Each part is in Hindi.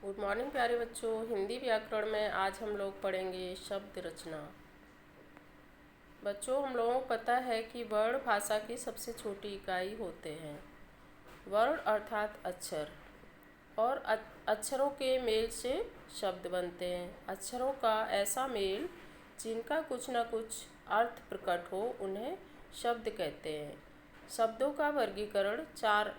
गुड मॉर्निंग प्यारे बच्चों। हिंदी व्याकरण में आज हम लोग पढ़ेंगे शब्द रचना। बच्चों, हम लोगों को पता है कि वर्ण भाषा की सबसे छोटी इकाई होते हैं। वर्ण अर्थात अक्षर, और अक्षरों के मेल से शब्द बनते हैं। अक्षरों का ऐसा मेल जिनका कुछ न कुछ अर्थ प्रकट हो उन्हें शब्द कहते हैं। शब्दों का वर्गीकरण चार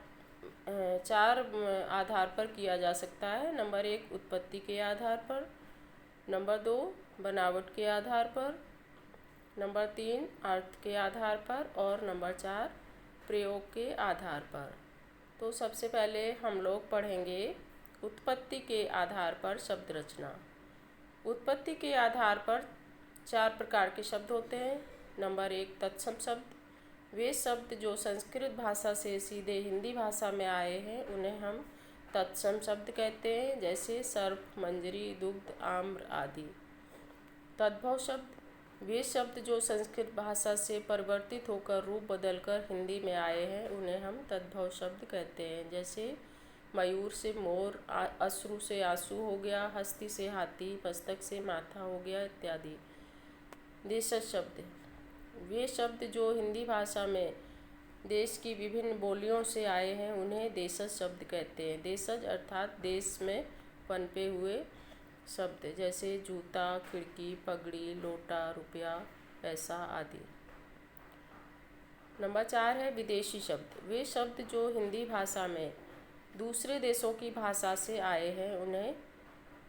आधार पर किया जा सकता है। नंबर 1 उत्पत्ति के आधार पर, नंबर 2 बनावट के आधार पर, नंबर 3 अर्थ के आधार पर और नंबर 4 प्रयोग के आधार पर। तो सबसे पहले हम लोग पढ़ेंगे उत्पत्ति के आधार पर शब्द रचना। उत्पत्ति के आधार पर 4 प्रकार के शब्द होते हैं। नंबर 1 तत्सम शब्द। वे शब्द जो संस्कृत भाषा से सीधे हिंदी भाषा में आए हैं उन्हें हम तत्सम शब्द कहते हैं, जैसे सर्प, मंजरी, दुग्ध, आम्र आदि। तद्भव शब्द। वे शब्द जो संस्कृत भाषा से परिवर्तित होकर रूप बदलकर हिंदी में आए हैं उन्हें हम तद्भव शब्द कहते हैं, जैसे मयूर से मोर, अश्रु से आंसू हो गया, हस्ती से हाथी, मस्तक से माथा हो गया इत्यादि। देशज शब्द। वे शब्द जो हिंदी भाषा में देश की विभिन्न बोलियों से आए हैं उन्हें देशज शब्द कहते हैं। देशज अर्थात देश में पनपे हुए शब्द, जैसे जूता, खिड़की, पगड़ी, लोटा, रुपया, पैसा आदि। नंबर 4 है विदेशी शब्द। वे शब्द जो हिंदी भाषा में दूसरे देशों की भाषा से आए हैं उन्हें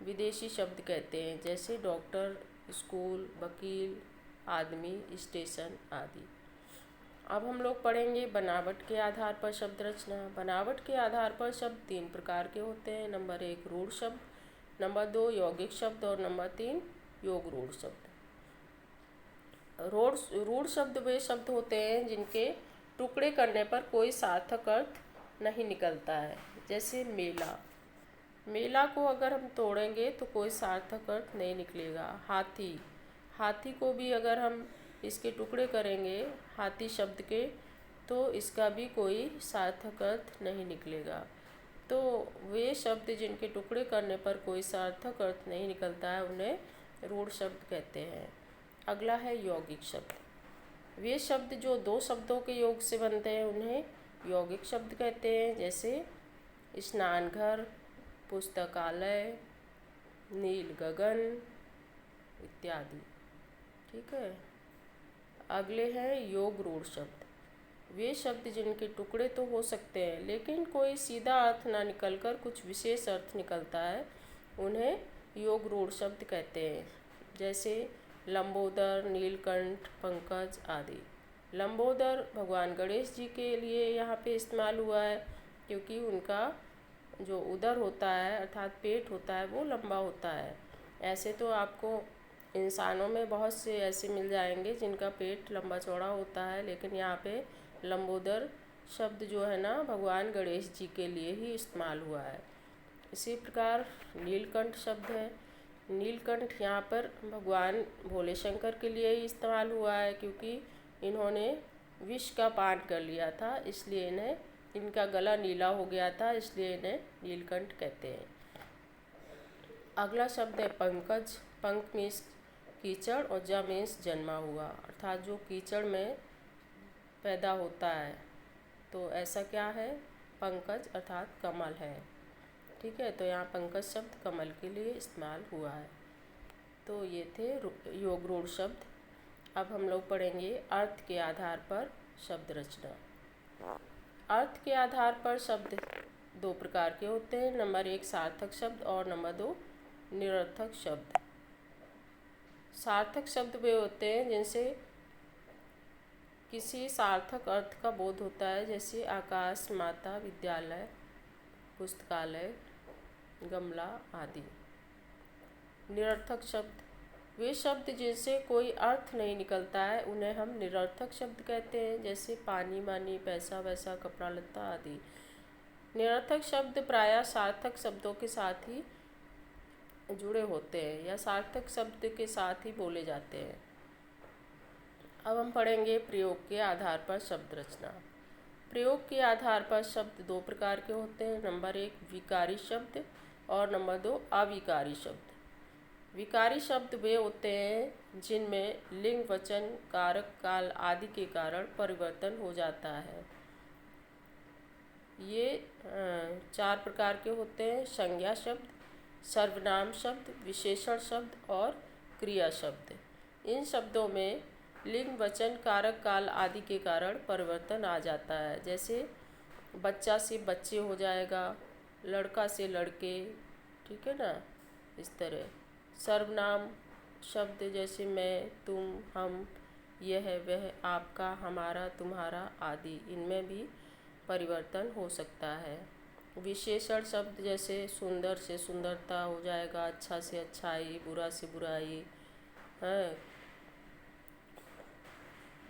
विदेशी शब्द कहते हैं, जैसे डॉक्टर, स्कूल, वकील, आदमी, स्टेशन आदि। अब हम लोग पढ़ेंगे बनावट के आधार पर शब्द रचना। बनावट के आधार पर शब्द 3 प्रकार के होते हैं। नंबर 1 रूढ़ शब्द, नंबर 2 यौगिक शब्द और नंबर 3 योग रूढ़ शब्द। रूढ़ शब्द वे शब्द होते हैं जिनके टुकड़े करने पर कोई सार्थक अर्थ नहीं निकलता है, जैसे मेला। मेला को अगर हम तोड़ेंगे तो कोई सार्थक अर्थ नहीं निकलेगा। हाथी को भी अगर हम इसके टुकड़े करेंगे हाथी शब्द के, तो इसका भी कोई सार्थक अर्थ नहीं निकलेगा। तो वे शब्द जिनके टुकड़े करने पर कोई सार्थक अर्थ नहीं निकलता है उन्हें रूढ़ शब्द कहते हैं। अगला है यौगिक शब्द। वे शब्द जो 2 शब्दों के योग से बनते हैं उन्हें यौगिक शब्द कहते हैं, जैसे स्नानघर, पुस्तकालय, नील गगन इत्यादि। ठीक है। अगले हैं योग रूढ़ शब्द। वे शब्द जिनके टुकड़े तो हो सकते हैं लेकिन कोई सीधा अर्थ ना निकलकर कुछ विशेष अर्थ निकलता है उन्हें योग रूढ़ शब्द कहते हैं, जैसे लंबोदर, नीलकंठ, पंकज आदि। लंबोदर भगवान गणेश जी के लिए यहाँ पे इस्तेमाल हुआ है, क्योंकि उनका जो उदर होता है अर्थात पेट होता है वो लंबा होता है। ऐसे तो आपको इंसानों में बहुत से ऐसे मिल जाएंगे जिनका पेट लंबा चौड़ा होता है, लेकिन यहाँ पे लंबोदर शब्द जो है ना भगवान गणेश जी के लिए ही इस्तेमाल हुआ है। इसी प्रकार नीलकंठ शब्द है। नीलकंठ यहाँ पर भगवान भोले शंकर के लिए ही इस्तेमाल हुआ है, क्योंकि इन्होंने विष का पान कर लिया था, इसलिए इनका गला नीला हो गया था, इसलिए इन्हें नीलकंठ कहते हैं। अगला शब्द है पंकज। पंक मीन्स कीचड़ और ज मीन्स जन्मा हुआ, अर्थात जो कीचड़ में पैदा होता है। तो ऐसा क्या है, पंकज अर्थात कमल है। ठीक है, तो यहाँ पंकज शब्द कमल के लिए इस्तेमाल हुआ है। तो ये थे योग रूढ़ शब्द। अब हम लोग पढ़ेंगे अर्थ के आधार पर शब्द रचना। अर्थ के आधार पर शब्द 2 प्रकार के होते हैं। नंबर 1 सार्थक शब्द और नंबर 2 निरर्थक शब्द। सार्थक शब्द वे होते हैं जिनसे किसी सार्थक अर्थ का बोध होता है, जैसे आकाश, माता, विद्यालय, पुस्तकालय, गमला आदि। निरर्थक शब्द वे शब्द जिनसे कोई अर्थ नहीं निकलता है उन्हें हम निरर्थक शब्द कहते हैं, जैसे पानी, मानी, पैसा, वैसा, कपड़ा लत्ता आदि। निरर्थक शब्द प्रायः सार्थक शब्दों के साथ ही जुड़े होते हैं या सार्थक शब्द के साथ ही बोले जाते हैं। अब हम पढ़ेंगे प्रयोग के आधार पर शब्द रचना। प्रयोग के आधार पर शब्द 2 प्रकार के होते हैं। नंबर 1 विकारी शब्द। और नंबर 2 अविकारी शब्द। विकारी शब्द वे होते हैं जिनमें लिंग, वचन, कारक, काल आदि के कारण परिवर्तन हो जाता है। ये 4 प्रकार के होते हैं: संज्ञा शब्द, सर्वनाम शब्द, विशेषण शब्द और क्रिया शब्द। इन शब्दों में लिंग, वचन, कारक, काल आदि के कारण परिवर्तन आ जाता है। जैसे बच्चा से बच्चे हो जाएगा, लड़का से लड़के, ठीक है ना, इस तरह। सर्वनाम शब्द जैसे मैं, तुम, हम, यह, वह, आपका, हमारा, तुम्हारा आदि, इनमें भी परिवर्तन हो सकता है। विशेषण शब्द जैसे सुंदर से सुंदरता हो जाएगा, अच्छा से अच्छाई, बुरा से बुराई, है,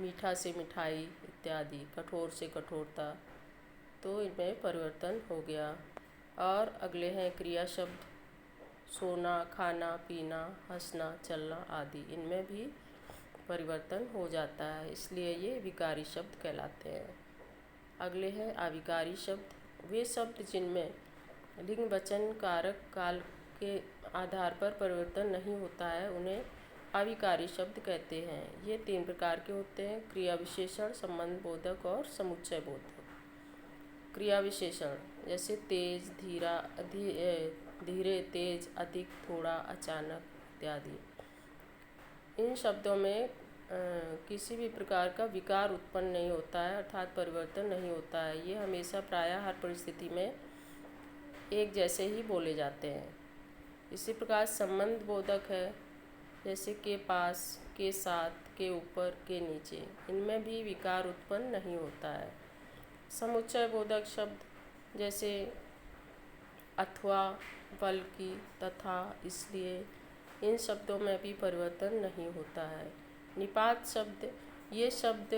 मीठा से मिठाई इत्यादि, कठोर से कठोरता, तो इनमें परिवर्तन हो गया। और अगले हैं क्रिया शब्द, सोना, खाना, पीना, हंसना, चलना आदि, इनमें भी परिवर्तन हो जाता है, इसलिए ये विकारी शब्द कहलाते हैं। अगले हैं अविकारी शब्द। वे शब्द जिनमें लिंग, वचन, कारक, काल के आधार पर परिवर्तन नहीं होता है उन्हें अविकारी शब्द कहते हैं। ये 3 प्रकार के होते हैं: क्रिया विशेषण, संबंध बोधक और समुच्चय बोधक। क्रिया विशेषण जैसे तेज, धीरे, तेज, अधिक, थोड़ा, अचानक इत्यादि। इन शब्दों में किसी भी प्रकार का विकार उत्पन्न नहीं होता है, अर्थात परिवर्तन नहीं होता है। ये हमेशा प्रायः हर परिस्थिति में एक जैसे ही बोले जाते हैं। इसी प्रकार संबंध बोधक है, जैसे के पास, के साथ, के ऊपर, के नीचे, इनमें भी विकार उत्पन्न नहीं होता है। समुच्चय बोधक शब्द जैसे अथवा, बल्कि, तथा, इसलिए, इन शब्दों में भी परिवर्तन नहीं होता है। निपात शब्द, ये शब्द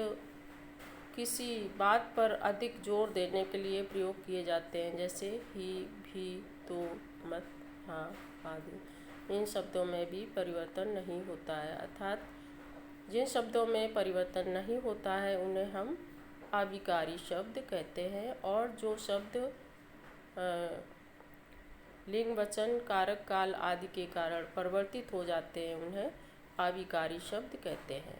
किसी बात पर अधिक जोर देने के लिए प्रयोग किए जाते हैं, जैसे ही, भी, तो, मत, हाँ आदि। इन शब्दों में भी परिवर्तन नहीं होता है, अर्थात जिन शब्दों में परिवर्तन नहीं होता है उन्हें हम अविकारी शब्द कहते हैं, और जो शब्द लिंग, वचन, कारक, काल आदि के कारण परिवर्तित हो जाते हैं उन्हें अविकारी शब्द कहते हैं।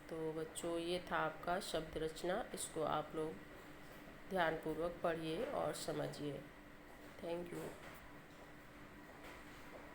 तो बच्चों, ये था आपका शब्द रचना। इसको आप लोग ध्यानपूर्वक पढ़िए और समझिए। Thank you.